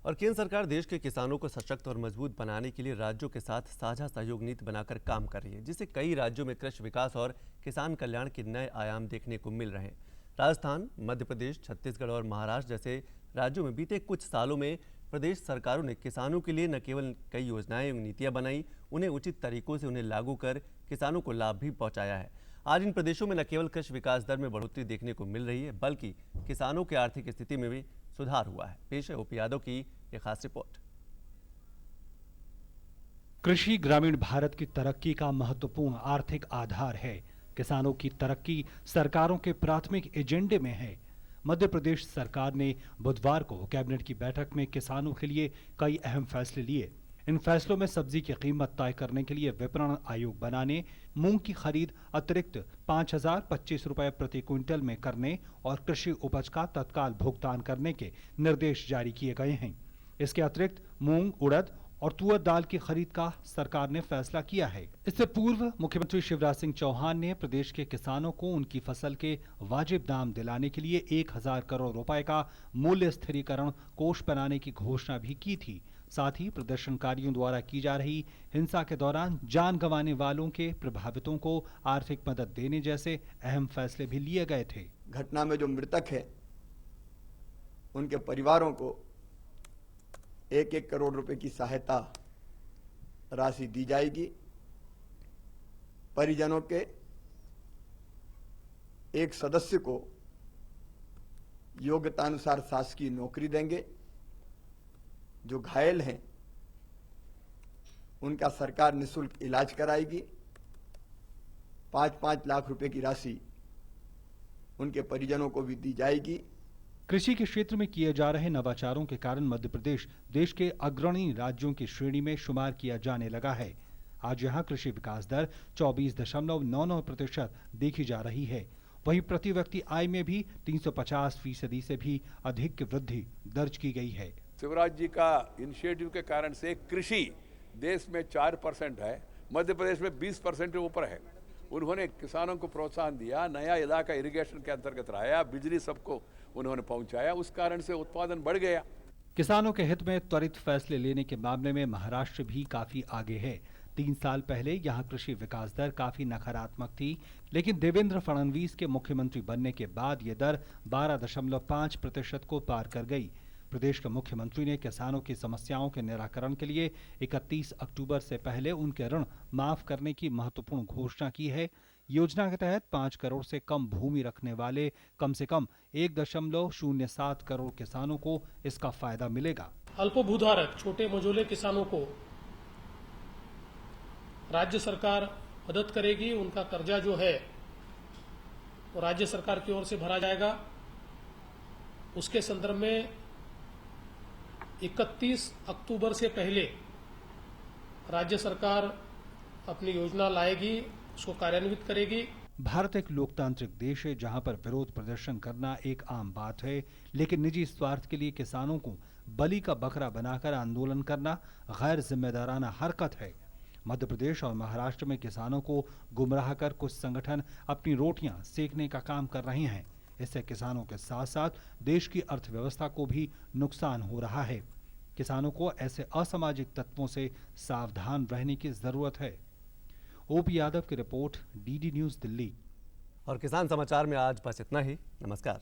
और केंद्र सरकार देश के किसानों को सशक्त और मजबूत बनाने के लिए राज्यों के साथ साझा सहयोग नीति बनाकर काम कर रही है, जिससे कई राज्यों में कृषि विकास और किसान कल्याण के नए आयाम देखने को मिल रहे हैं। राजस्थान, मध्य प्रदेश, छत्तीसगढ़ और महाराष्ट्र जैसे राज्यों में बीते कुछ सालों में प्रदेश सरकारों ने किसानों के लिए न केवल कई योजनाएं एवं नीतियां बनाई, उन्हें उचित तरीकों से उन्हें लागू कर किसानों को लाभ भी पहुंचाया है। आज इन प्रदेशों में न केवल कृषि विकास दर में बढ़ोतरी देखने को मिल रही है, बल्कि किसानों की आर्थिक स्थिति में भी सुधार हुआ है। पेश है ओपी यादव की एक खास रिपोर्ट। कृषि ग्रामीण भारत की तरक्की का महत्वपूर्ण आर्थिक आधार है। किसानों की तरक्की सरकारों के प्राथमिक एजेंडे में है। मध्य प्रदेश सरकार ने बुधवार को कैबिनेट की बैठक में किसानों के लिए कई अहम फैसले लिए। इन फैसलों में सब्जी की कीमत तय करने के लिए विपणन आयोग बनाने, मूंग की खरीद अतिरिक्त 5,025 रुपए प्रति क्विंटल में करने और कृषि उपज का तत्काल भुगतान करने के निर्देश जारी किए गए हैं। इसके अतिरिक्त मूंग, उड़द और तुअर दाल की खरीद का सरकार ने फैसला किया है। इससे पूर्व मुख्यमंत्री शिवराज सिंह चौहान ने प्रदेश के किसानों को उनकी फसल के वाजिब दाम दिलाने के लिए 1,000 करोड़ रुपए का मूल्य स्थिरीकरण कोष बनाने की घोषणा भी की थी। साथ ही प्रदर्शनकारियों द्वारा की जा रही हिंसा के दौरान जान गंवाने वालों के प्रभावितों को आर्थिक मदद देने जैसे अहम फैसले भी लिए गए थे। घटना में जो मृतक है उनके परिवारों को 1-1 करोड़ रुपए की सहायता राशि दी जाएगी। परिजनों के एक सदस्य को योग्यतानुसार शासकीय नौकरी देंगे। जो घायल हैं उनका सरकार निःशुल्क इलाज कराएगी। 5-5 लाख रुपए की राशि उनके परिजनों को भी दी जाएगी। कृषि के क्षेत्र में किए जा रहे नवाचारों के कारण मध्य प्रदेश देश के अग्रणी राज्यों की श्रेणी में शुमार किया जाने लगा है। आज यहां कृषि विकास दर 24.99% देखी जा रही है। वहीं प्रति व्यक्ति आय में भी 350% से भी अधिक की वृद्धि दर्ज की गई है। शिवराज जी का इनिशिएटिव के कारण से कृषि देश में 4% है, मध्य प्रदेश में 20% के ऊपर है। उन्होंने किसानों को प्रोत्साहन दिया, नया इलाका इरिगेशन के अंतर्गत लाया, बिजली सबको उन्होंने पहुंचाया, उस कारण से उत्पादन बढ़ गया। किसानों के हित में त्वरित फैसले लेने के मामले में महाराष्ट्र भी काफी आगे है। 3 साल पहले यहां कृषि विकास दर काफी नकारात्मक थी, लेकिन देवेंद्र फडणवीस के मुख्यमंत्री बनने के बाद यह दर 12.5% को पार कर गई। प्रदेश के मुख्यमंत्री ने किसानों की समस्याओं के निराकरण के लिए 31 अक्टूबर से पहले उनके ऋण माफ करने की महत्वपूर्ण घोषणा की है। योजना के तहत 5 करोड़ से कम भूमि रखने वाले कम से कम 1.07 करोड़ किसानों को इसका फायदा मिलेगा। अल्पभूधारक छोटे मझोले किसानों को राज्य सरकार मदद करेगी। उनका कर्जा जो है वो राज्य सरकार की ओर से भरा जाएगा। उसके संदर्भ में 31 अक्टूबर से पहले राज्य सरकार अपनी योजना लाएगी, उसको कार्यान्वित करेगी। भारत एक लोकतांत्रिक देश है जहां पर विरोध प्रदर्शन करना एक आम बात है, लेकिन निजी स्वार्थ के लिए किसानों को बलि का बकरा बनाकर आंदोलन करना गैर जिम्मेदाराना हरकत है। मध्य प्रदेश और महाराष्ट्र में किसानों को गुमराह कर कुछ संगठन अपनी रोटियां सेकने का काम कर रहे हैं। इससे किसानों के साथ साथ देश की अर्थव्यवस्था को भी नुकसान हो रहा है। किसानों को ऐसे असामाजिक तत्वों से सावधान रहने की जरूरत है। ओपी यादव की रिपोर्ट, डीडी न्यूज दिल्ली। और किसान समाचार में आज बस इतना ही। नमस्कार।